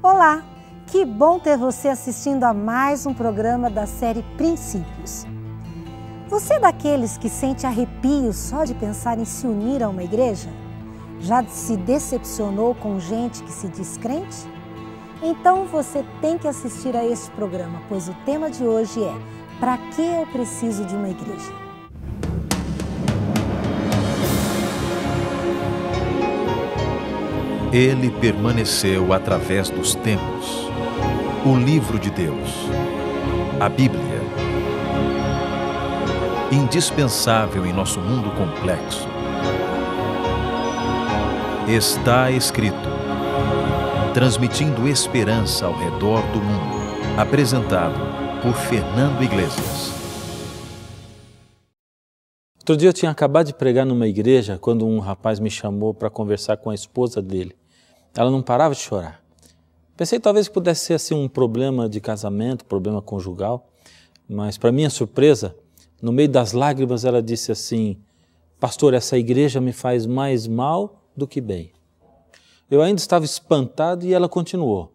Olá, que bom ter você assistindo a mais um programa da série Princípios. Você é daqueles que sente arrepios só de pensar em se unir a uma igreja? Já se decepcionou com gente que se diz crente? Então você tem que assistir a este programa, pois o tema de hoje é: para que eu preciso de uma igreja? Ele permaneceu através dos tempos. O livro de Deus, a Bíblia. Indispensável em nosso mundo complexo. Está escrito. Transmitindo esperança ao redor do mundo. Apresentado por Fernando Iglesias. Outro dia eu tinha acabado de pregar numa igreja quando um rapaz me chamou para conversar com a esposa dele. Ela não parava de chorar. Pensei talvez que pudesse ser assim um problema de casamento, problema conjugal, mas para minha surpresa, no meio das lágrimas ela disse assim: pastor, essa igreja me faz mais mal do que bem. Eu ainda estava espantado e ela continuou: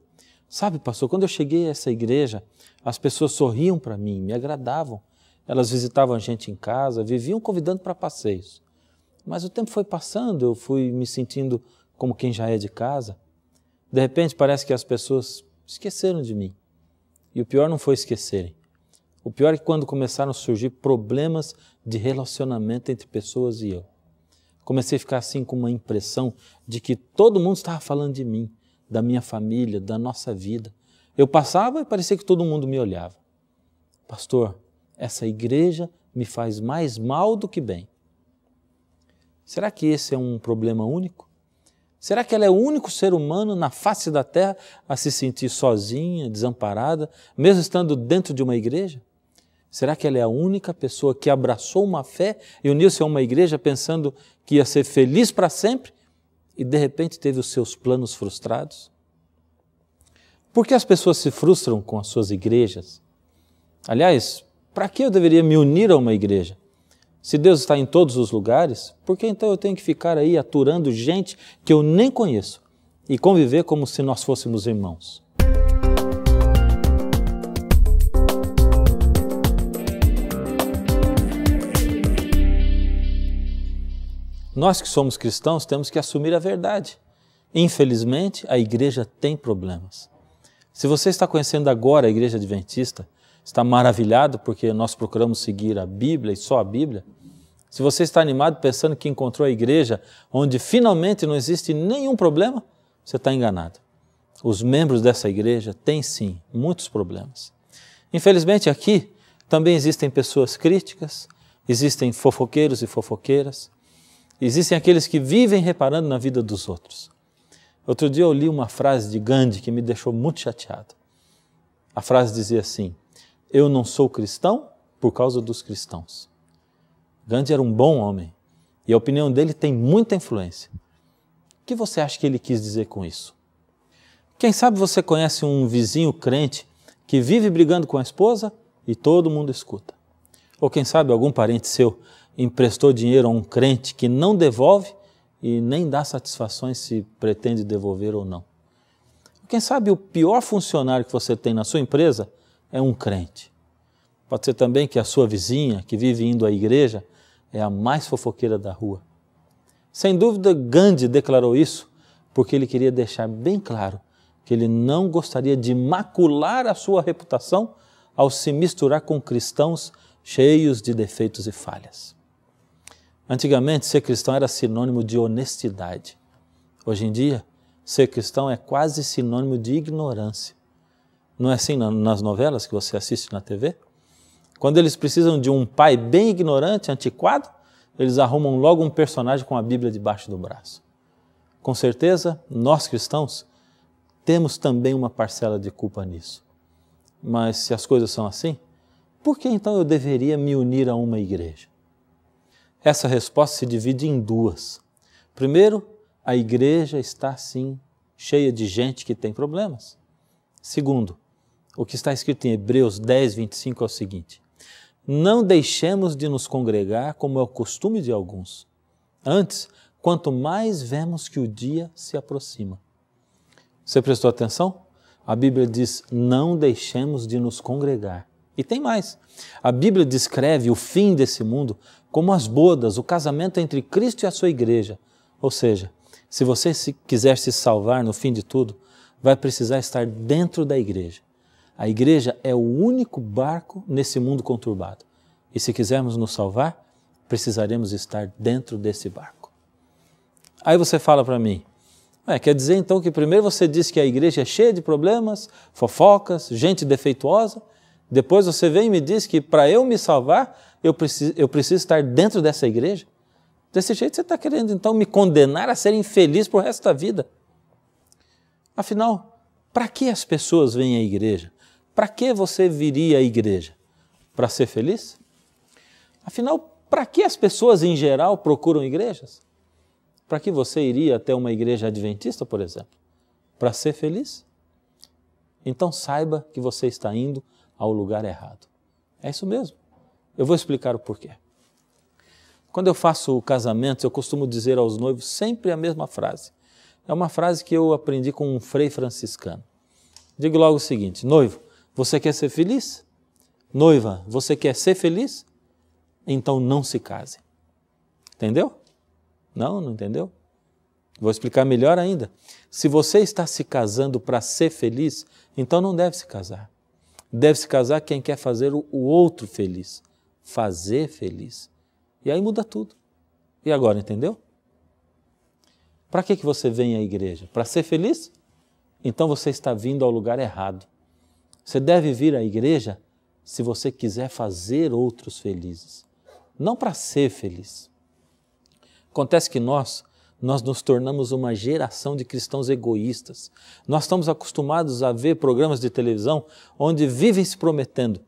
sabe, pastor, quando eu cheguei a essa igreja, as pessoas sorriam para mim, me agradavam. Elas visitavam a gente em casa, viviam convidando para passeios. Mas o tempo foi passando, eu fui me sentindo como quem já é de casa. De repente parece que as pessoas esqueceram de mim. E o pior não foi esquecerem. O pior é que quando começaram a surgir problemas de relacionamento entre pessoas e eu. Comecei a ficar assim com uma impressão de que todo mundo estava falando de mim, da minha família, da nossa vida. Eu passava e parecia que todo mundo me olhava. Pastor, essa igreja me faz mais mal do que bem. Será que esse é um problema único? Será que ela é o único ser humano na face da terra a se sentir sozinha, desamparada, mesmo estando dentro de uma igreja? Será que ela é a única pessoa que abraçou uma fé e uniu-se a uma igreja pensando que ia ser feliz para sempre e de repente teve os seus planos frustrados? Por que as pessoas se frustram com as suas igrejas? Aliás, para que eu deveria me unir a uma igreja? Se Deus está em todos os lugares, por que então eu tenho que ficar aí aturando gente que eu nem conheço e conviver como se nós fôssemos irmãos? Nós que somos cristãos temos que assumir a verdade. Infelizmente, a igreja tem problemas. Se você está conhecendo agora a Igreja Adventista, está maravilhado porque nós procuramos seguir a Bíblia e só a Bíblia. Se você está animado pensando que encontrou a igreja onde finalmente não existe nenhum problema, você está enganado. Os membros dessa igreja têm sim muitos problemas. Infelizmente aqui também existem pessoas críticas, existem fofoqueiros e fofoqueiras, existem aqueles que vivem reparando na vida dos outros. Outro dia eu li uma frase de Gandhi que me deixou muito chateado. A frase dizia assim: eu não sou cristão por causa dos cristãos. Gandhi era um bom homem e a opinião dele tem muita influência. O que você acha que ele quis dizer com isso? Quem sabe você conhece um vizinho crente que vive brigando com a esposa e todo mundo escuta. Ou quem sabe algum parente seu emprestou dinheiro a um crente que não devolve e nem dá satisfações se pretende devolver ou não. Quem sabe o pior funcionário que você tem na sua empresa é um crente. Pode ser também que a sua vizinha, que vive indo à igreja, é a mais fofoqueira da rua. Sem dúvida, Gandhi declarou isso porque ele queria deixar bem claro que ele não gostaria de macular a sua reputação ao se misturar com cristãos cheios de defeitos e falhas. Antigamente, ser cristão era sinônimo de honestidade. Hoje em dia, ser cristão é quase sinônimo de ignorância. Não é assim nas novelas que você assiste na TV? Quando eles precisam de um pai bem ignorante, antiquado, eles arrumam logo um personagem com a Bíblia debaixo do braço. Com certeza, nós cristãos temos também uma parcela de culpa nisso. Mas se as coisas são assim, por que então eu deveria me unir a uma igreja? Essa resposta se divide em duas. Primeiro, a igreja está sim cheia de gente que tem problemas. Segundo, o que está escrito em Hebreus 10, 25 é o seguinte: não deixemos de nos congregar como é o costume de alguns. Antes, quanto mais vemos que o dia se aproxima. Você prestou atenção? A Bíblia diz, não deixemos de nos congregar. E tem mais. A Bíblia descreve o fim desse mundo como as bodas, o casamento entre Cristo e a sua igreja. Ou seja, se você quiser se salvar no fim de tudo, vai precisar estar dentro da igreja. A igreja é o único barco nesse mundo conturbado. E se quisermos nos salvar, precisaremos estar dentro desse barco. Aí você fala para mim, quer dizer então que primeiro você diz que a igreja é cheia de problemas, fofocas, gente defeituosa, depois você vem e me diz que para eu me salvar, eu preciso estar dentro dessa igreja? Desse jeito você está querendo então me condenar a ser infeliz para o resto da vida. Afinal, para que as pessoas vêm à igreja? Para que você viria à igreja? Para ser feliz? Afinal, para que as pessoas em geral procuram igrejas? Para que você iria até uma igreja adventista, por exemplo? Para ser feliz? Então saiba que você está indo ao lugar errado. É isso mesmo. Eu vou explicar o porquê. Quando eu faço casamentos, eu costumo dizer aos noivos sempre a mesma frase. É uma frase que eu aprendi com um frei franciscano. Digo logo o seguinte, noivo, você quer ser feliz? Noiva, você quer ser feliz? Então não se case. Entendeu? Não entendeu? Vou explicar melhor ainda. Se você está se casando para ser feliz, então não deve se casar. Deve se casar quem quer fazer o outro feliz. Fazer feliz. E aí muda tudo. E agora, entendeu? Para que você vem à igreja? Para ser feliz? Então você está vindo ao lugar errado. Você deve vir à igreja se você quiser fazer outros felizes. Não para ser feliz. Acontece que nós nos tornamos uma geração de cristãos egoístas. Nós estamos acostumados a ver programas de televisão onde vivem se prometendo.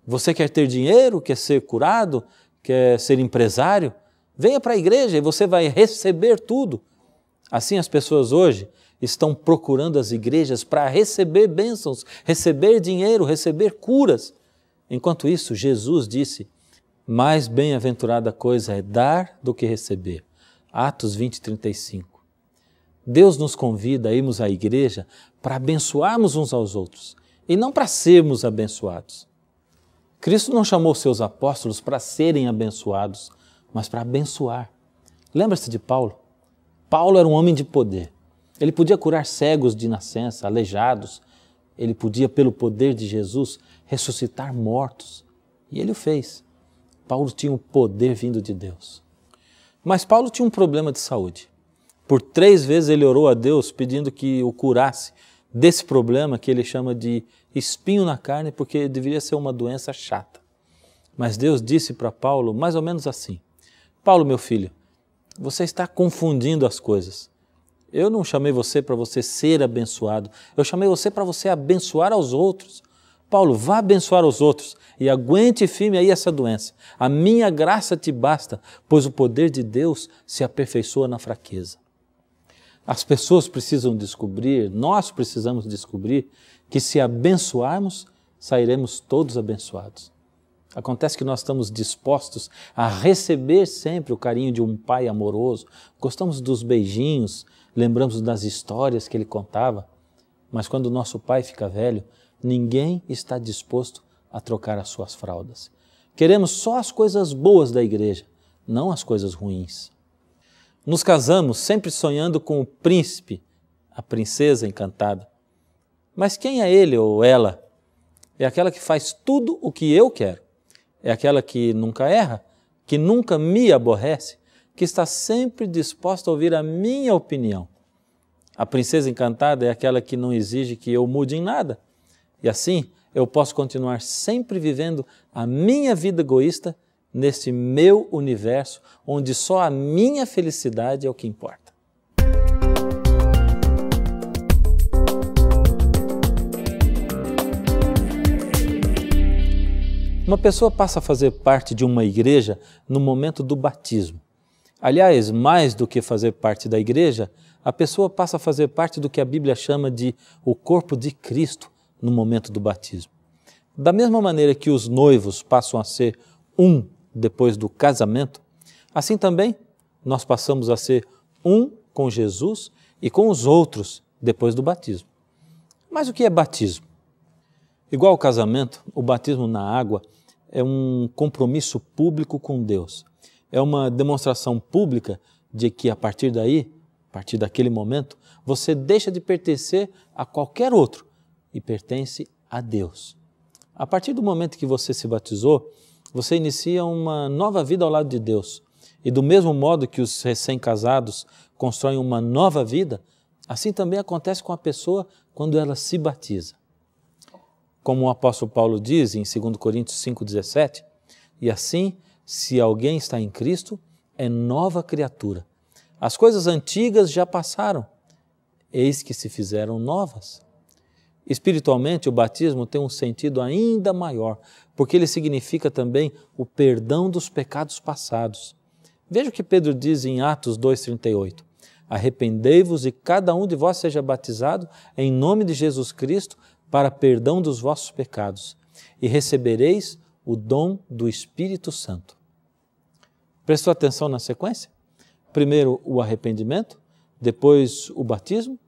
Você quer ter dinheiro, quer ser curado, quer ser empresário? Venha para a igreja e você vai receber tudo. Assim as pessoas hoje estão procurando as igrejas para receber bênçãos, receber dinheiro, receber curas. Enquanto isso, Jesus disse, mais bem-aventurada coisa é dar do que receber. Atos 20:35. Deus nos convida a irmos à igreja para abençoarmos uns aos outros e não para sermos abençoados. Cristo não chamou seus apóstolos para serem abençoados, mas para abençoar. Lembra-se de Paulo? Paulo era um homem de poder. Ele podia curar cegos de nascença, aleijados. Ele podia, pelo poder de Jesus, ressuscitar mortos. E ele o fez. Paulo tinha um poder vindo de Deus. Mas Paulo tinha um problema de saúde. Por 3 vezes ele orou a Deus pedindo que o curasse desse problema que ele chama de espinho na carne, porque deveria ser uma doença chata. Mas Deus disse para Paulo mais ou menos assim, Paulo, meu filho, você está confundindo as coisas. Eu não chamei você para você ser abençoado, eu chamei você para você abençoar aos outros. Paulo, vá abençoar os outros e aguente firme aí essa doença. A minha graça te basta, pois o poder de Deus se aperfeiçoa na fraqueza. As pessoas precisam descobrir, nós precisamos descobrir que se abençoarmos, sairemos todos abençoados. Acontece que nós estamos dispostos a receber sempre o carinho de um pai amoroso, gostamos dos beijinhos, lembramos das histórias que ele contava, mas quando o nosso pai fica velho, ninguém está disposto a trocar as suas fraldas. Queremos só as coisas boas da igreja, não as coisas ruins. Nos casamos sempre sonhando com o príncipe, a princesa encantada. Mas quem é ele ou ela? É aquela que faz tudo o que eu quero. É aquela que nunca erra, que nunca me aborrece, que está sempre disposta a ouvir a minha opinião. A princesa encantada é aquela que não exige que eu mude em nada. E assim eu posso continuar sempre vivendo a minha vida egoísta nesse meu universo, onde só a minha felicidade é o que importa. Uma pessoa passa a fazer parte de uma igreja no momento do batismo. Aliás, mais do que fazer parte da igreja, a pessoa passa a fazer parte do que a Bíblia chama de o corpo de Cristo no momento do batismo. Da mesma maneira que os noivos passam a ser um depois do casamento, assim também nós passamos a ser um com Jesus e com os outros depois do batismo. Mas o que é batismo? Igual ao casamento, o batismo na água é um compromisso público com Deus. É uma demonstração pública de que a partir daí, a partir daquele momento, você deixa de pertencer a qualquer outro e pertence a Deus. A partir do momento que você se batizou, você inicia uma nova vida ao lado de Deus. E do mesmo modo que os recém-casados constroem uma nova vida, assim também acontece com a pessoa quando ela se batiza. Como o apóstolo Paulo diz em 2 Coríntios 5,17, e assim, se alguém está em Cristo, é nova criatura. As coisas antigas já passaram, eis que se fizeram novas. Espiritualmente, o batismo tem um sentido ainda maior, porque ele significa também o perdão dos pecados passados. Veja o que Pedro diz em Atos 2,38. Arrependei-vos e cada um de vós seja batizado em nome de Jesus Cristo para perdão dos vossos pecados e recebereis o dom do Espírito Santo. Prestou atenção na sequência? Primeiro o arrependimento, depois o batismo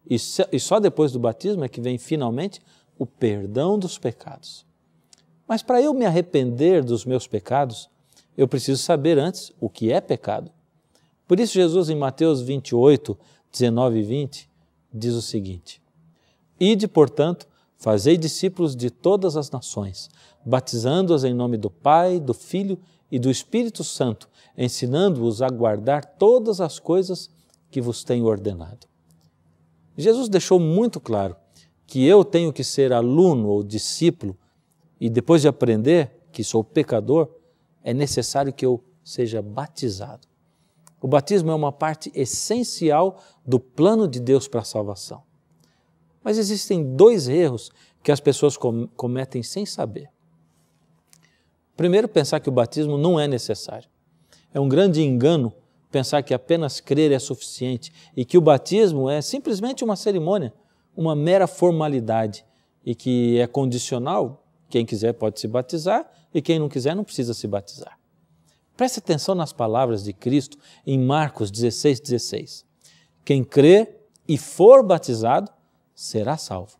e só depois do batismo é que vem finalmente o perdão dos pecados. Mas para eu me arrepender dos meus pecados, eu preciso saber antes o que é pecado. Por isso Jesus em Mateus 28, 19 e 20 diz o seguinte: Ide, portanto, fazei discípulos de todas as nações, batizando-os em nome do Pai, do Filho e do Espírito Santo, ensinando-os a guardar todas as coisas que vos tenho ordenado. Jesus deixou muito claro que eu tenho que ser aluno ou discípulo e depois de aprender que sou pecador, é necessário que eu seja batizado. O batismo é uma parte essencial do plano de Deus para a salvação. Mas existem dois erros que as pessoas cometem sem saber. Primeiro, pensar que o batismo não é necessário. É um grande engano pensar que apenas crer é suficiente e que o batismo é simplesmente uma cerimônia, uma mera formalidade e que é condicional. Quem quiser pode se batizar e quem não quiser não precisa se batizar. Preste atenção nas palavras de Cristo em Marcos 16,16. Quem crer e for batizado será salvo.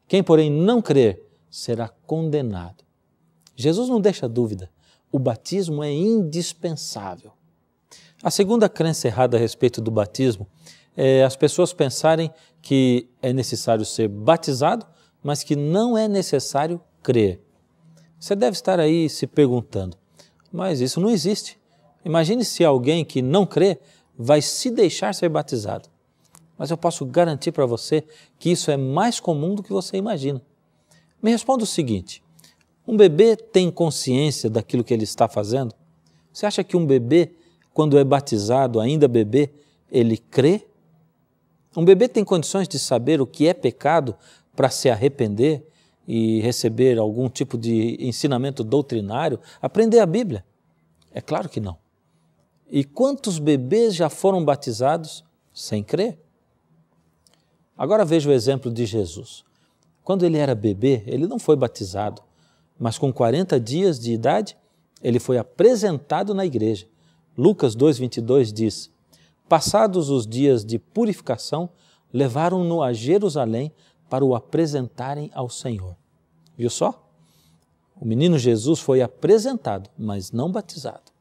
Quem, porém, não crer será condenado. Jesus não deixa dúvida. O batismo é indispensável. A segunda crença errada a respeito do batismo é as pessoas pensarem que é necessário ser batizado, mas que não é necessário crer. Você deve estar aí se perguntando, mas isso não existe. Imagine se alguém que não crê vai se deixar ser batizado. Mas eu posso garantir para você que isso é mais comum do que você imagina. Me responda o seguinte: um bebê tem consciência daquilo que ele está fazendo? Você acha que um bebê, quando é batizado, ainda bebê, ele crê? Um bebê tem condições de saber o que é pecado para se arrepender e receber algum tipo de ensinamento doutrinário, aprender a Bíblia? É claro que não. E quantos bebês já foram batizados sem crer? Agora veja o exemplo de Jesus. Quando ele era bebê, ele não foi batizado, mas com 40 dias de idade, ele foi apresentado na igreja. Lucas 2,22 diz: passados os dias de purificação, levaram-no a Jerusalém para o apresentarem ao Senhor. Viu só? O menino Jesus foi apresentado, mas não batizado.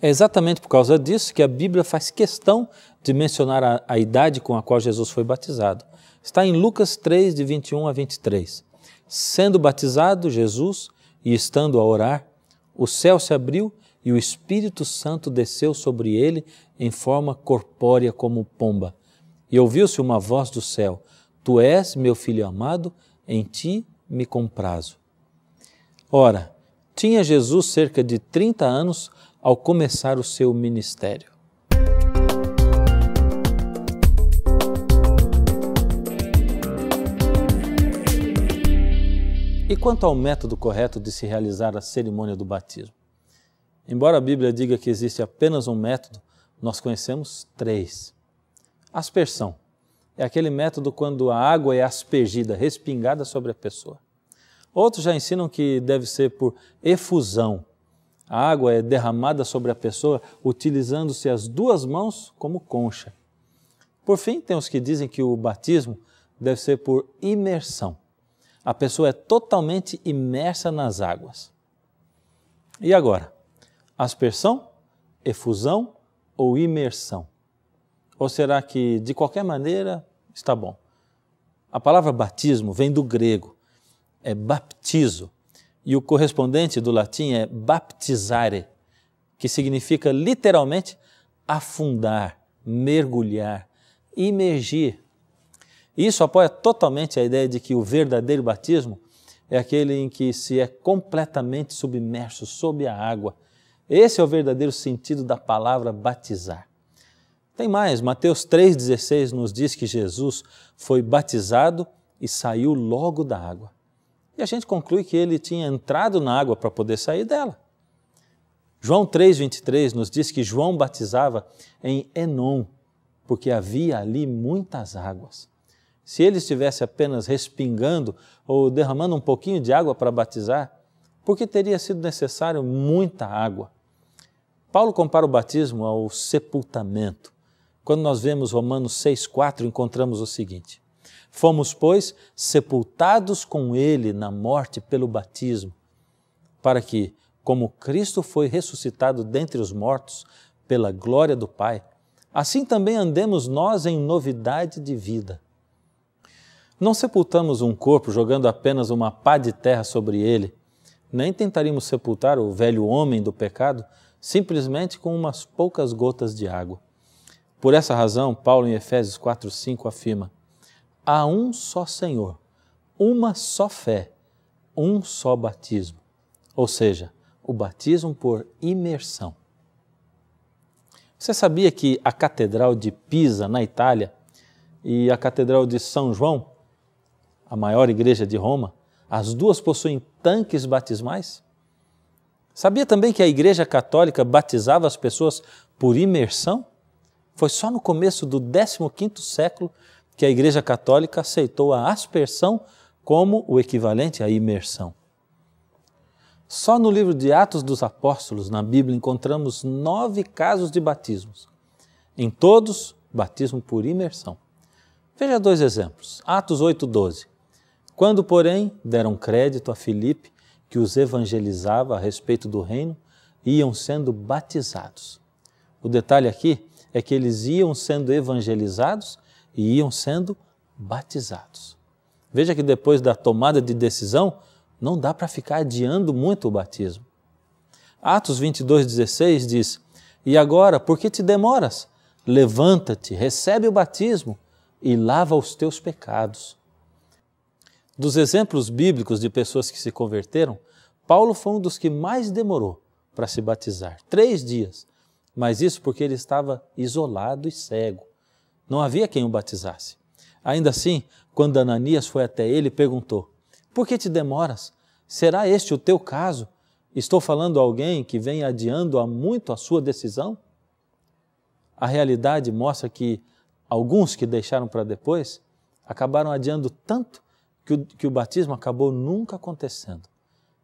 É exatamente por causa disso que a Bíblia faz questão de mencionar a idade com a qual Jesus foi batizado. Está em Lucas 3, de 21 a 23. Sendo batizado Jesus e estando a orar, o céu se abriu e o Espírito Santo desceu sobre ele em forma corpórea como pomba. E ouviu-se uma voz do céu: Tu és meu filho amado, em ti me comprazo. Ora, tinha Jesus cerca de 30 anos ao começar o seu ministério. E quanto ao método correto de se realizar a cerimônia do batismo? Embora a Bíblia diga que existe apenas um método, nós conhecemos 3. Aspersão é aquele método quando a água é aspergida, respingada sobre a pessoa. Outros já ensinam que deve ser por efusão. A água é derramada sobre a pessoa utilizando-se as 2 mãos como concha. Por fim, tem os que dizem que o batismo deve ser por imersão. A pessoa é totalmente imersa nas águas. E agora? Aspersão, efusão ou imersão? Ou será que, de qualquer maneira, está bom? A palavra batismo vem do grego, é baptizo, e o correspondente do latim é baptizare, que significa literalmente afundar, mergulhar, imergir. Isso apoia totalmente a ideia de que o verdadeiro batismo é aquele em que se é completamente submerso sob a água. Esse é o verdadeiro sentido da palavra batizar. Tem mais, Mateus 3,16 nos diz que Jesus foi batizado e saiu logo da água. E a gente conclui que ele tinha entrado na água para poder sair dela. João 3,23 nos diz que João batizava em Enom, porque havia ali muitas águas. Se ele estivesse apenas respingando ou derramando um pouquinho de água para batizar, por que teria sido necessário muita água? Paulo compara o batismo ao sepultamento. Quando nós vemos Romanos 6,4, encontramos o seguinte: fomos, pois, sepultados com ele na morte pelo batismo, para que, como Cristo foi ressuscitado dentre os mortos pela glória do Pai, assim também andemos nós em novidade de vida. Não sepultamos um corpo jogando apenas uma pá de terra sobre ele, nem tentaríamos sepultar o velho homem do pecado simplesmente com umas poucas gotas de água. Por essa razão, Paulo em Efésios 4,5 afirma: há um só Senhor, uma só fé, um só batismo, ou seja, o batismo por imersão. Você sabia que a Catedral de Pisa, na Itália, e a Catedral de São João, a maior igreja de Roma, as duas possuem tanques batismais? Sabia também que a Igreja Católica batizava as pessoas por imersão? Foi só no começo do 15º século que a Igreja Católica aceitou a aspersão como o equivalente à imersão. Só no livro de Atos dos Apóstolos, na Bíblia, encontramos 9 casos de batismos. Em todos, batismo por imersão. Veja 2 exemplos. Atos 8,12. Quando, porém, deram crédito a Filipe, que os evangelizava a respeito do reino, iam sendo batizados. O detalhe aqui é que eles iam sendo evangelizados e iam sendo batizados. Veja que depois da tomada de decisão, não dá para ficar adiando muito o batismo. Atos 22,16 diz: e agora, por que te demoras? Levanta-te, recebe o batismo e lava os teus pecados. Dos exemplos bíblicos de pessoas que se converteram, Paulo foi um dos que mais demorou para se batizar, 3 dias, mas isso porque ele estava isolado e cego. Não havia quem o batizasse. Ainda assim, quando Ananias foi até ele e perguntou: por que te demoras? Será este o teu caso? Estou falando a alguém que vem adiando há muito a sua decisão? A realidade mostra que alguns que deixaram para depois acabaram adiando tanto que o batismo acabou nunca acontecendo.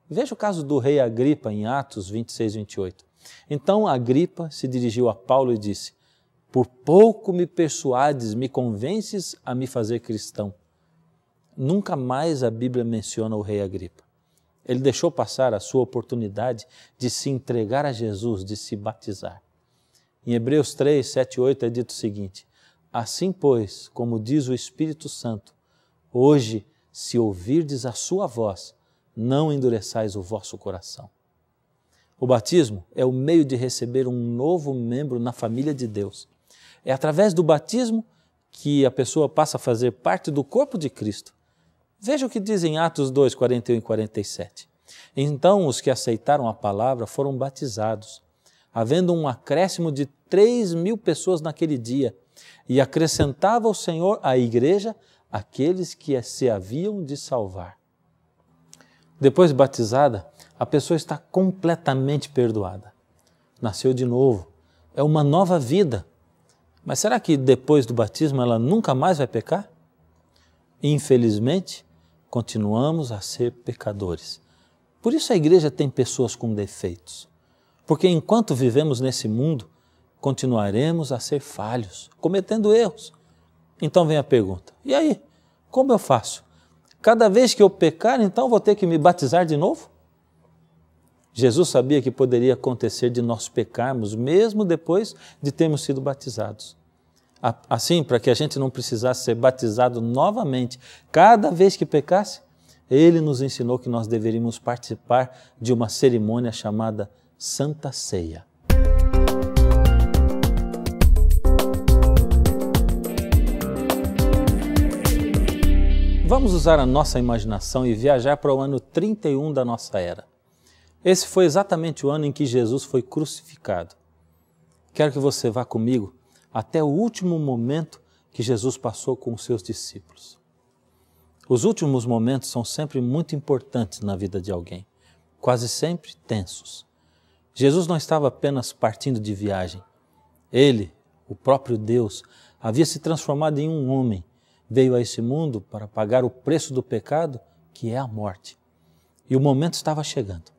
Veja o caso do rei Agripa em Atos 26, 28. Então Agripa se dirigiu a Paulo e disse: por pouco me persuades, me convences a me fazer cristão. Nunca mais a Bíblia menciona o rei Agripa. Ele deixou passar a sua oportunidade de se entregar a Jesus, de se batizar. Em Hebreus 3, 7 e 8 é dito o seguinte: assim, pois, como diz o Espírito Santo, hoje, se ouvirdes a sua voz, não endureçais o vosso coração. O batismo é o meio de receber um novo membro na família de Deus. É através do batismo que a pessoa passa a fazer parte do corpo de Cristo. Veja o que diz em Atos 2, 41 e 47. Então os que aceitaram a palavra foram batizados, havendo um acréscimo de 3.000 pessoas naquele dia, e acrescentava o Senhor à igreja aqueles que se haviam de salvar. Depois de batizada, a pessoa está completamente perdoada. Nasceu de novo, é uma nova vida. Mas será que depois do batismo ela nunca mais vai pecar? Infelizmente, continuamos a ser pecadores. Por isso a igreja tem pessoas com defeitos. Porque enquanto vivemos nesse mundo, continuaremos a ser falhos, cometendo erros. Então vem a pergunta: e aí? Como eu faço? Cada vez que eu pecar, então vou ter que me batizar de novo? Jesus sabia que poderia acontecer de nós pecarmos, mesmo depois de termos sido batizados. Assim, para que a gente não precisasse ser batizado novamente cada vez que pecasse, Ele nos ensinou que nós deveríamos participar de uma cerimônia chamada Santa Ceia. Vamos usar a nossa imaginação e viajar para o ano 31 da nossa era. Esse foi exatamente o ano em que Jesus foi crucificado. Quero que você vá comigo até o último momento que Jesus passou com os seus discípulos. Os últimos momentos são sempre muito importantes na vida de alguém, quase sempre tensos. Jesus não estava apenas partindo de viagem. Ele, o próprio Deus, havia se transformado em um homem, veio a esse mundo para pagar o preço do pecado, que é a morte. E o momento estava chegando.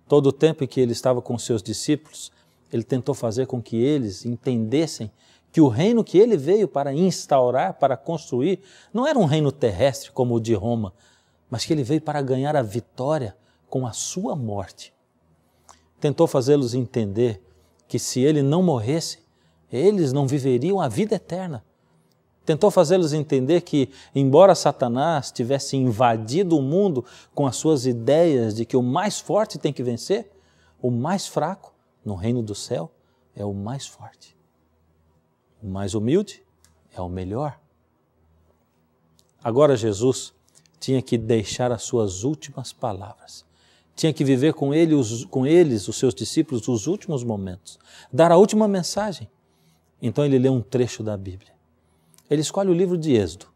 Todo o tempo em que ele estava com seus discípulos, ele tentou fazer com que eles entendessem que o reino que ele veio para instaurar, para construir, não era um reino terrestre como o de Roma, mas que ele veio para ganhar a vitória com a sua morte. Tentou fazê-los entender que se ele não morresse, eles não viveriam a vida eterna. Tentou fazê-los entender que, embora Satanás tivesse invadido o mundo com as suas ideias de que o mais forte tem que vencer, o mais fraco, no reino do céu, é o mais forte. O mais humilde é o melhor. Agora Jesus tinha que deixar as suas últimas palavras. Tinha que viver com eles, os seus discípulos, os últimos momentos. Dar a última mensagem. Então ele lê um trecho da Bíblia. Ele escolhe o livro de Êxodo,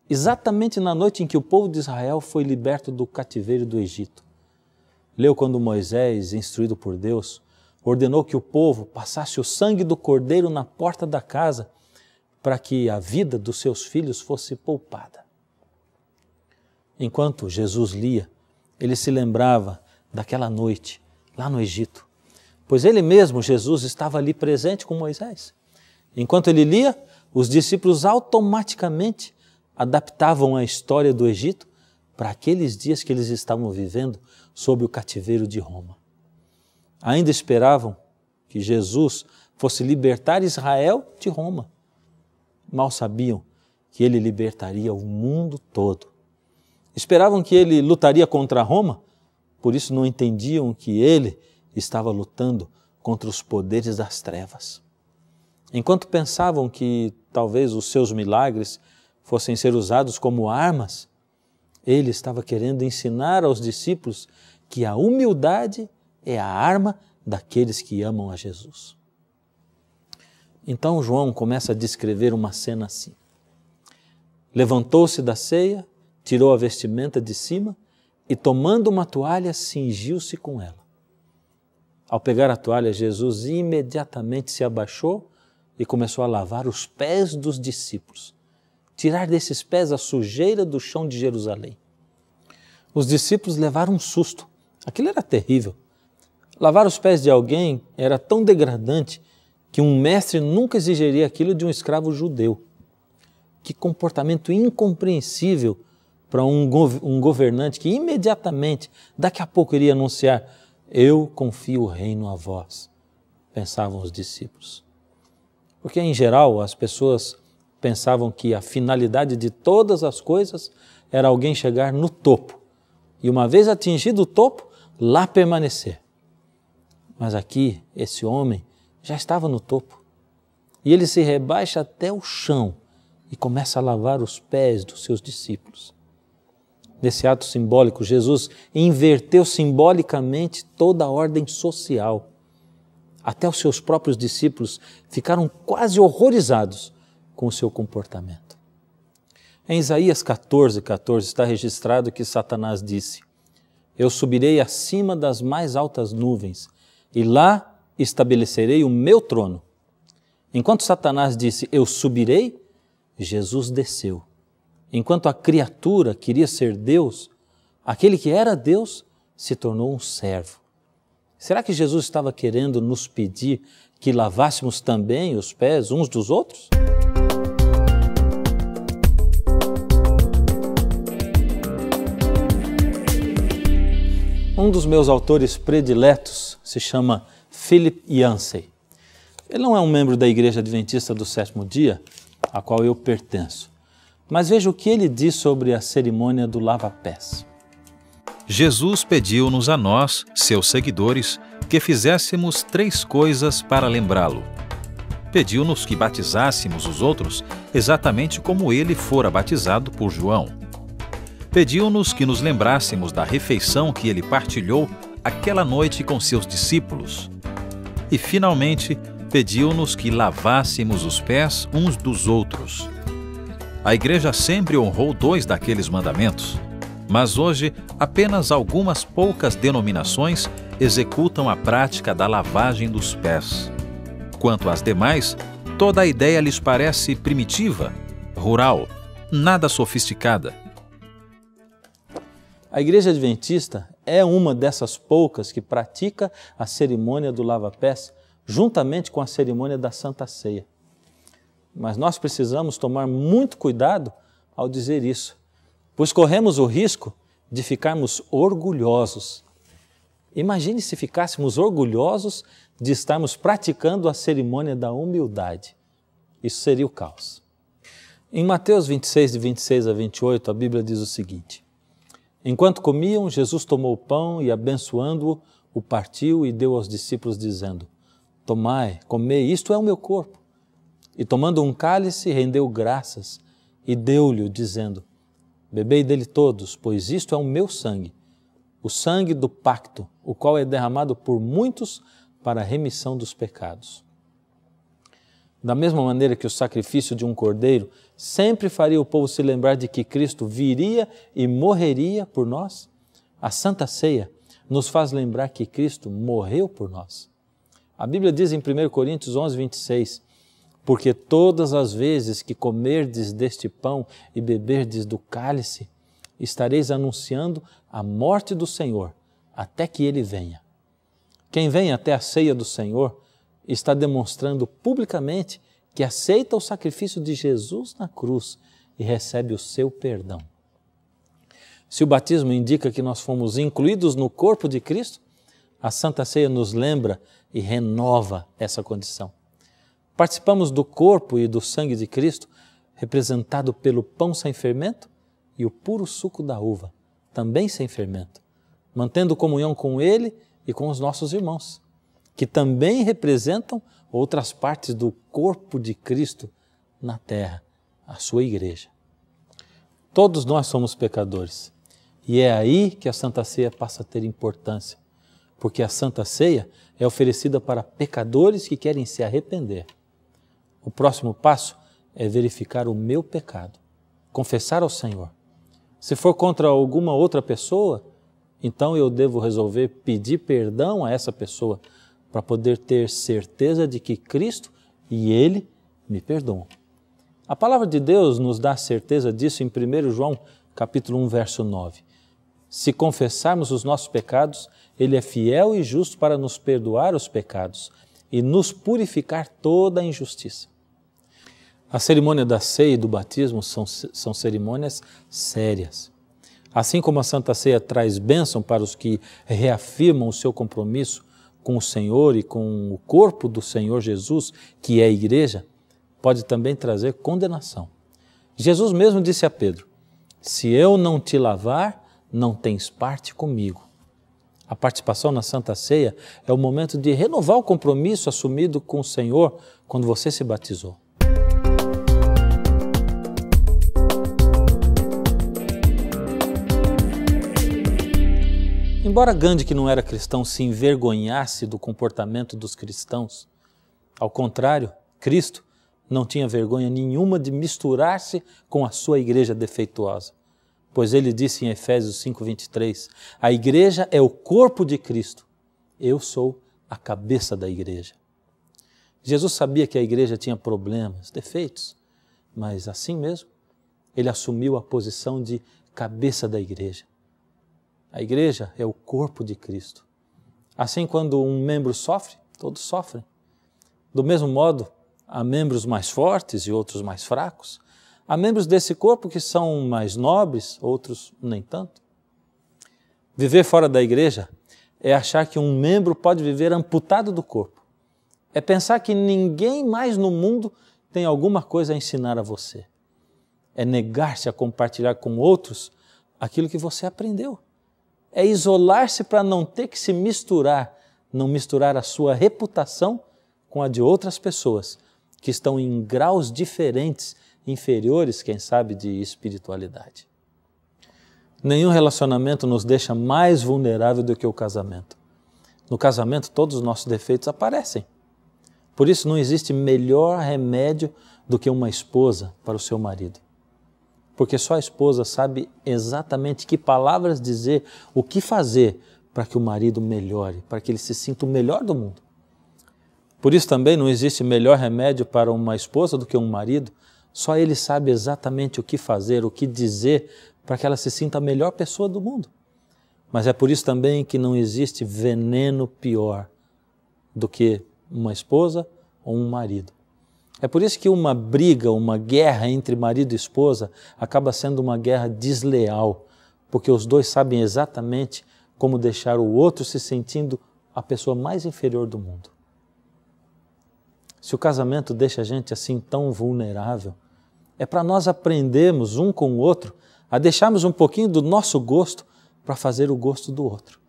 exatamente na noite em que o povo de Israel foi liberto do cativeiro do Egito. Leu quando Moisés, instruído por Deus, ordenou que o povo passasse o sangue do cordeiro na porta da casa para que a vida dos seus filhos fosse poupada. Enquanto Jesus lia, ele se lembrava daquela noite lá no Egito, pois ele mesmo, Jesus, estava ali presente com Moisés. Enquanto ele lia, os discípulos automaticamente adaptavam a história do Egito para aqueles dias que eles estavam vivendo sob o cativeiro de Roma. Ainda esperavam que Jesus fosse libertar Israel de Roma. Mal sabiam que ele libertaria o mundo todo. Esperavam que ele lutaria contra Roma, por isso não entendiam que ele estava lutando contra os poderes das trevas. Enquanto pensavam que talvez os seus milagres fossem ser usados como armas, ele estava querendo ensinar aos discípulos que a humildade é a arma daqueles que amam a Jesus. Então João começa a descrever uma cena assim. Levantou-se da ceia, tirou a vestimenta de cima e, tomando uma toalha, cingiu-se com ela. Ao pegar a toalha, Jesus imediatamente se abaixou e começou a lavar os pés dos discípulos, tirar desses pés a sujeira do chão de Jerusalém. Os discípulos levaram um susto. Aquilo era terrível. Lavar os pés de alguém era tão degradante que um mestre nunca exigiria aquilo de um escravo judeu. Que comportamento incompreensível para um governante que imediatamente, daqui a pouco, iria anunciar: eu confio o reino a vós, pensavam os discípulos. Porque, em geral, as pessoas pensavam que a finalidade de todas as coisas era alguém chegar no topo. E uma vez atingido o topo, lá permanecer. Mas aqui, esse homem já estava no topo. E ele se rebaixa até o chão e começa a lavar os pés dos seus discípulos. Nesse ato simbólico, Jesus inverteu simbolicamente toda a ordem social. Até os seus próprios discípulos ficaram quase horrorizados com o seu comportamento. Em Isaías 14:14 está registrado que Satanás disse: eu subirei acima das mais altas nuvens e lá estabelecerei o meu trono. Enquanto Satanás disse: eu subirei, Jesus desceu. Enquanto a criatura queria ser Deus, aquele que era Deus se tornou um servo. Será que Jesus estava querendo nos pedir que lavássemos também os pés uns dos outros? Um dos meus autores prediletos se chama Philip Yancey. Ele não é um membro da Igreja Adventista do Sétimo Dia, a qual eu pertenço. Mas veja o que ele diz sobre a cerimônia do lava-pés. Jesus pediu-nos a nós, seus seguidores, que fizéssemos 3 coisas para lembrá-lo. Pediu-nos que batizássemos os outros exatamente como ele fora batizado por João. Pediu-nos que nos lembrássemos da refeição que ele partilhou aquela noite com seus discípulos. E, finalmente, pediu-nos que lavássemos os pés uns dos outros. A Igreja sempre honrou 2 daqueles mandamentos, mas hoje apenas algumas poucas denominações executam a prática da lavagem dos pés. Quanto às demais, toda a ideia lhes parece primitiva, rural, nada sofisticada. A Igreja Adventista é uma dessas poucas que pratica a cerimônia do lava-pés juntamente com a cerimônia da Santa Ceia. Mas nós precisamos tomar muito cuidado ao dizer isso, pois corremos o risco de ficarmos orgulhosos. Imagine se ficássemos orgulhosos de estarmos praticando a cerimônia da humildade. Isso seria o caos. Em Mateus 26, de 26 a 28, a Bíblia diz o seguinte: Enquanto comiam, Jesus tomou o pão e, abençoando-o, o partiu e deu aos discípulos, dizendo: Tomai, comei, isto é o meu corpo. E tomando um cálice, rendeu graças e deu-lhe, dizendo: Bebei dele todos, pois isto é o meu sangue, o sangue do pacto, o qual é derramado por muitos para a remissão dos pecados. Da mesma maneira que o sacrifício de um cordeiro sempre faria o povo se lembrar de que Cristo viria e morreria por nós, a Santa Ceia nos faz lembrar que Cristo morreu por nós. A Bíblia diz em 1 Coríntios 11, 26, Porque todas as vezes que comerdes deste pão e beberdes do cálice, estareis anunciando a morte do Senhor, até que Ele venha. Quem vem até a ceia do Senhor está demonstrando publicamente que aceita o sacrifício de Jesus na cruz e recebe o seu perdão. Se o batismo indica que nós fomos incluídos no corpo de Cristo, a Santa Ceia nos lembra e renova essa condição. Participamos do corpo e do sangue de Cristo, representado pelo pão sem fermento e o puro suco da uva, também sem fermento, mantendo comunhão com Ele e com os nossos irmãos, que também representam outras partes do corpo de Cristo na terra, a sua igreja. Todos nós somos pecadores e é aí que a Santa Ceia passa a ter importância, porque a Santa Ceia é oferecida para pecadores que querem se arrepender. O próximo passo é verificar o meu pecado, confessar ao Senhor. Se for contra alguma outra pessoa, então eu devo resolver pedir perdão a essa pessoa para poder ter certeza de que Cristo e Ele me perdoam. A palavra de Deus nos dá certeza disso em 1 João capítulo 1, verso 9. Se confessarmos os nossos pecados, Ele é fiel e justo para nos perdoar os pecados e nos purificar toda a injustiça. A cerimônia da ceia e do batismo são cerimônias sérias. Assim como a Santa Ceia traz bênção para os que reafirmam o seu compromisso com o Senhor e com o corpo do Senhor Jesus, que é a igreja, pode também trazer condenação. Jesus mesmo disse a Pedro: se eu não te lavar, não tens parte comigo. A participação na Santa Ceia é o momento de renovar o compromisso assumido com o Senhor quando você se batizou. Embora Gandhi, que não era cristão, se envergonhasse do comportamento dos cristãos, ao contrário, Cristo não tinha vergonha nenhuma de misturar-se com a sua igreja defeituosa, pois ele disse em Efésios 5:23, a igreja é o corpo de Cristo, eu sou a cabeça da igreja. Jesus sabia que a igreja tinha problemas, defeitos, mas assim mesmo, ele assumiu a posição de cabeça da igreja. A igreja é o corpo de Cristo. Assim, quando um membro sofre, todos sofrem. Do mesmo modo, há membros mais fortes e outros mais fracos. Há membros desse corpo que são mais nobres, outros nem tanto. Viver fora da igreja é achar que um membro pode viver amputado do corpo. É pensar que ninguém mais no mundo tem alguma coisa a ensinar a você. É negar-se a compartilhar com outros aquilo que você aprendeu. É isolar-se para não ter que se misturar, não misturar a sua reputação com a de outras pessoas que estão em graus diferentes, inferiores, quem sabe, de espiritualidade. Nenhum relacionamento nos deixa mais vulnerável do que o casamento. No casamento, todos os nossos defeitos aparecem. Por isso, não existe melhor remédio do que uma esposa para o seu marido. Porque só a esposa sabe exatamente que palavras dizer, o que fazer para que o marido melhore, para que ele se sinta o melhor do mundo. Por isso também não existe melhor remédio para uma esposa do que um marido. Só ele sabe exatamente o que fazer, o que dizer para que ela se sinta a melhor pessoa do mundo. Mas é por isso também que não existe veneno pior do que uma esposa ou um marido. É por isso que uma briga, uma guerra entre marido e esposa acaba sendo uma guerra desleal, porque os dois sabem exatamente como deixar o outro se sentindo a pessoa mais inferior do mundo. Se o casamento deixa a gente assim tão vulnerável, é para nós aprendermos um com o outro a deixarmos um pouquinho do nosso gosto para fazer o gosto do outro,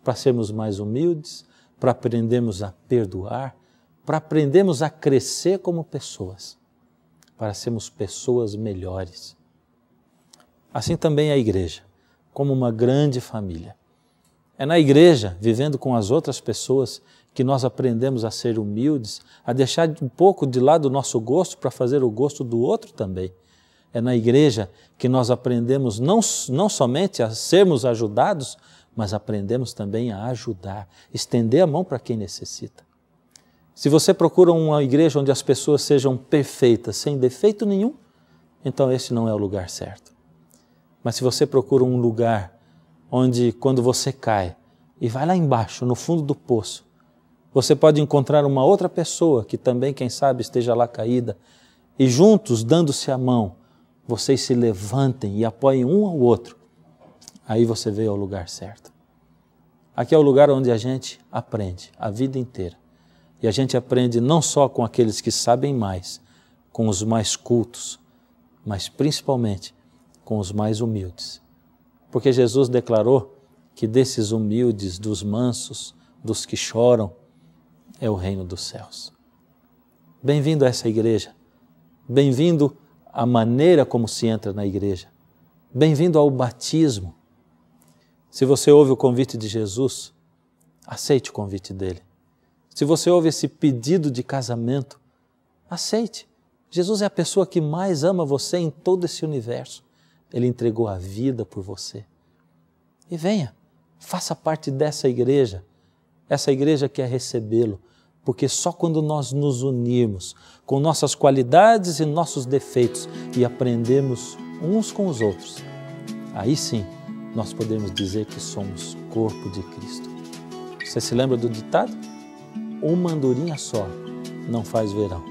para sermos mais humildes, para aprendermos a perdoar, para aprendermos a crescer como pessoas, para sermos pessoas melhores. Assim também a igreja, como uma grande família. É na igreja, vivendo com as outras pessoas, que nós aprendemos a ser humildes, a deixar um pouco de lado o nosso gosto para fazer o gosto do outro também. É na igreja que nós aprendemos não somente a sermos ajudados, mas aprendemos também a ajudar, estender a mão para quem necessita. Se você procura uma igreja onde as pessoas sejam perfeitas, sem defeito nenhum, então esse não é o lugar certo. Mas se você procura um lugar onde, quando você cai e vai lá embaixo, no fundo do poço, você pode encontrar uma outra pessoa que também, quem sabe, esteja lá caída, e juntos, dando-se a mão, vocês se levantem e apoiem um ao outro, aí você veio ao lugar certo. Aqui é o lugar onde a gente aprende a vida inteira. E a gente aprende não só com aqueles que sabem mais, com os mais cultos, mas principalmente com os mais humildes. Porque Jesus declarou que desses humildes, dos mansos, dos que choram, é o reino dos céus. Bem-vindo a essa igreja. Bem-vindo à maneira como se entra na igreja. Bem-vindo ao batismo. Se você ouve o convite de Jesus, aceite o convite dele. Se você ouve esse pedido de casamento, aceite. Jesus é a pessoa que mais ama você em todo esse universo. Ele entregou a vida por você. E venha, faça parte dessa igreja. Essa igreja quer recebê-lo, porque só quando nós nos unirmos com nossas qualidades e nossos defeitos e aprendemos uns com os outros, aí sim nós podemos dizer que somos corpo de Cristo. Você se lembra do ditado? Uma andorinha só não faz verão.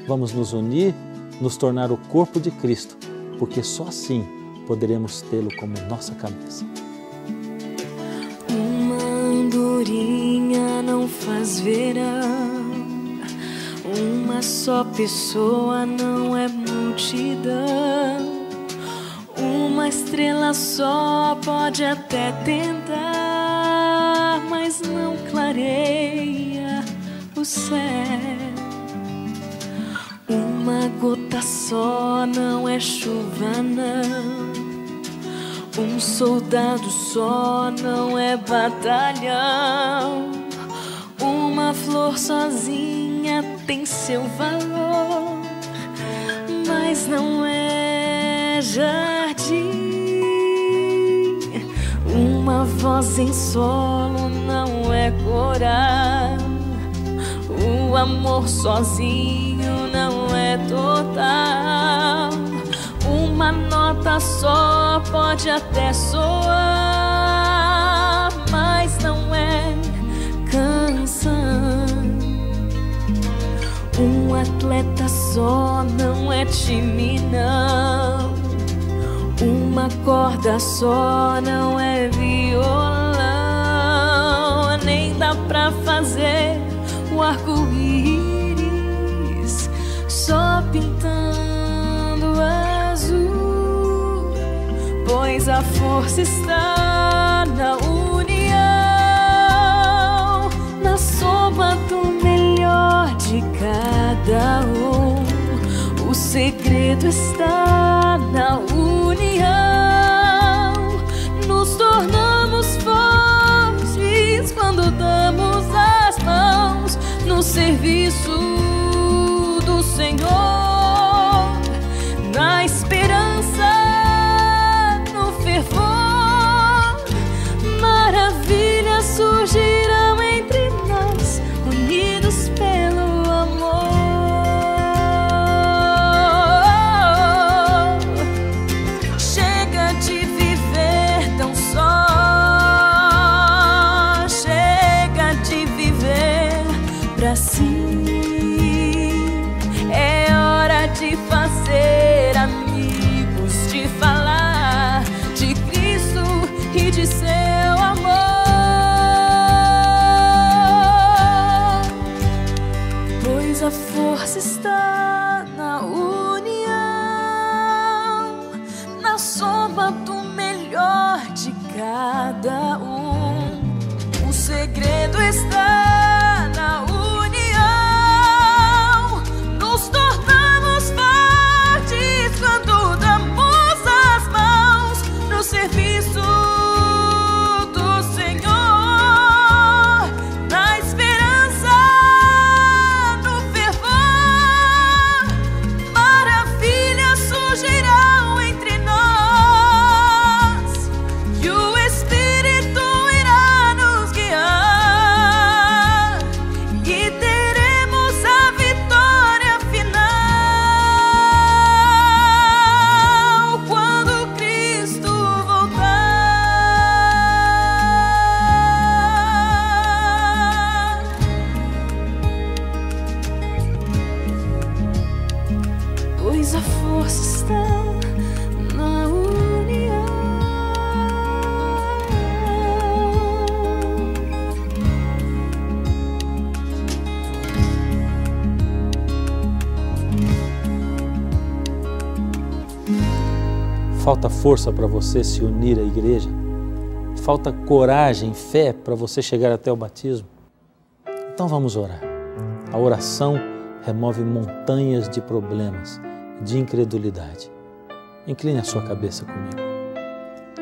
Vamos nos unir, nos tornar o corpo de Cristo, porque só assim poderemos tê-lo como nossa cabeça. Uma andorinha não faz verão, uma só pessoa não é multidão, uma estrela só pode até tentar, mas não clareia o céu. Uma gota só não é chuva, não. Um soldado só não é batalhão. Uma flor sozinha tem seu valor, mas não é jardim. Uma voz em solo não é coral. O amor sozinho não é total. Uma nota só pode até soar, mas não é canção. Um atleta só não é time, não. Uma corda só não é violão. nem dá pra fazer o arco-íris só pintando azul, pois a força está na união, na soma do melhor de cada um. O segredo está na união, nos tornamos fortes quando damos as mãos no serviço do Senhor, na esperança, no fervor, maravilhas surgirão entre nós, unidos pelo amor. Chega de viver tão só, chega de viver pra si. É hora de fazer amigos, de falar de Cristo e de seu amor, pois a força está na união, na soma do melhor de cada um. O segredo está na união, nos tornamos fortes quando damos as mãos no serviço do Senhor, na esperança, no fervor, maravilhas surgirão entre nós e o Espírito irá nos guiar e teremos a vitória final quando Cristo voltar. Pois a força está na união. Falta força para você se unir à igreja? Falta coragem, fé para você chegar até o batismo? Então vamos orar. A oração remove montanhas de problemas, de incredulidade. Incline a sua cabeça comigo.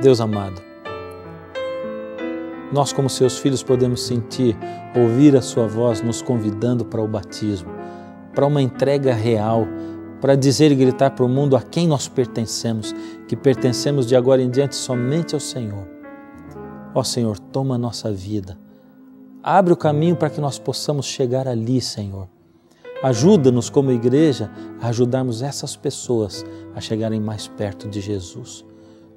Deus amado, nós como seus filhos podemos sentir, ouvir a sua voz nos convidando para o batismo, para uma entrega real, para dizer e gritar para o mundo a quem nós pertencemos, que pertencemos de agora em diante somente ao Senhor. Ó Senhor, toma a nossa vida, abre o caminho para que nós possamos chegar ali, Senhor. Ajuda-nos como igreja a ajudarmos essas pessoas a chegarem mais perto de Jesus.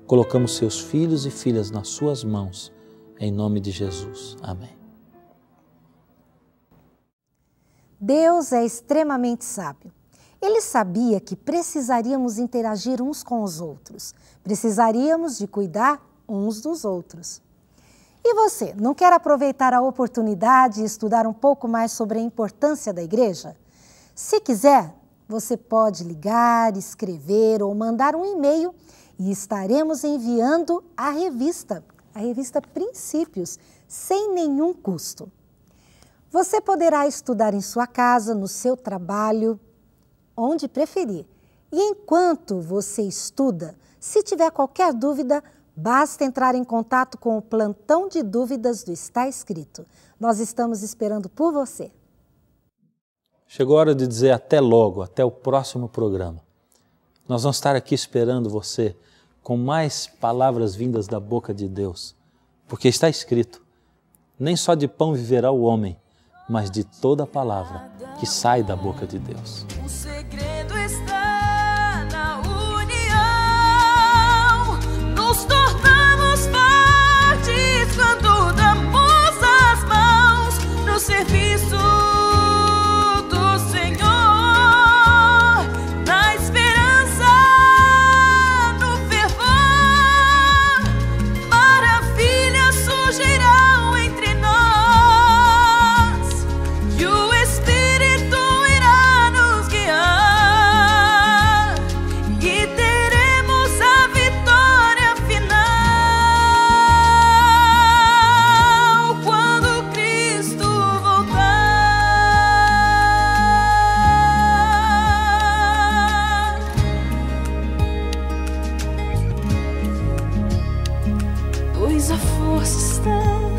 Colocamos seus filhos e filhas nas suas mãos, em nome de Jesus. Amém. Deus é extremamente sábio. Ele sabia que precisaríamos interagir uns com os outros, precisaríamos de cuidar uns dos outros. E você, não quer aproveitar a oportunidade e estudar um pouco mais sobre a importância da igreja? Se quiser, você pode ligar, escrever ou mandar um e-mail e estaremos enviando a revista Princípios, sem nenhum custo. Você poderá estudar em sua casa, no seu trabalho, onde preferir. E enquanto você estuda, se tiver qualquer dúvida, basta entrar em contato com o plantão de dúvidas do Está Escrito. Nós estamos esperando por você. Chegou a hora de dizer até logo, até o próximo programa. Nós vamos estar aqui esperando você com mais palavras vindas da boca de Deus, porque está escrito, nem só de pão viverá o homem, mas de toda a palavra que sai da boca de Deus. O segredo está na união, nos tornamos fortes quando damos as mãos no serviço do Senhor, na esperança, no fervor, maravilhas surgirão entre nós Mas a força está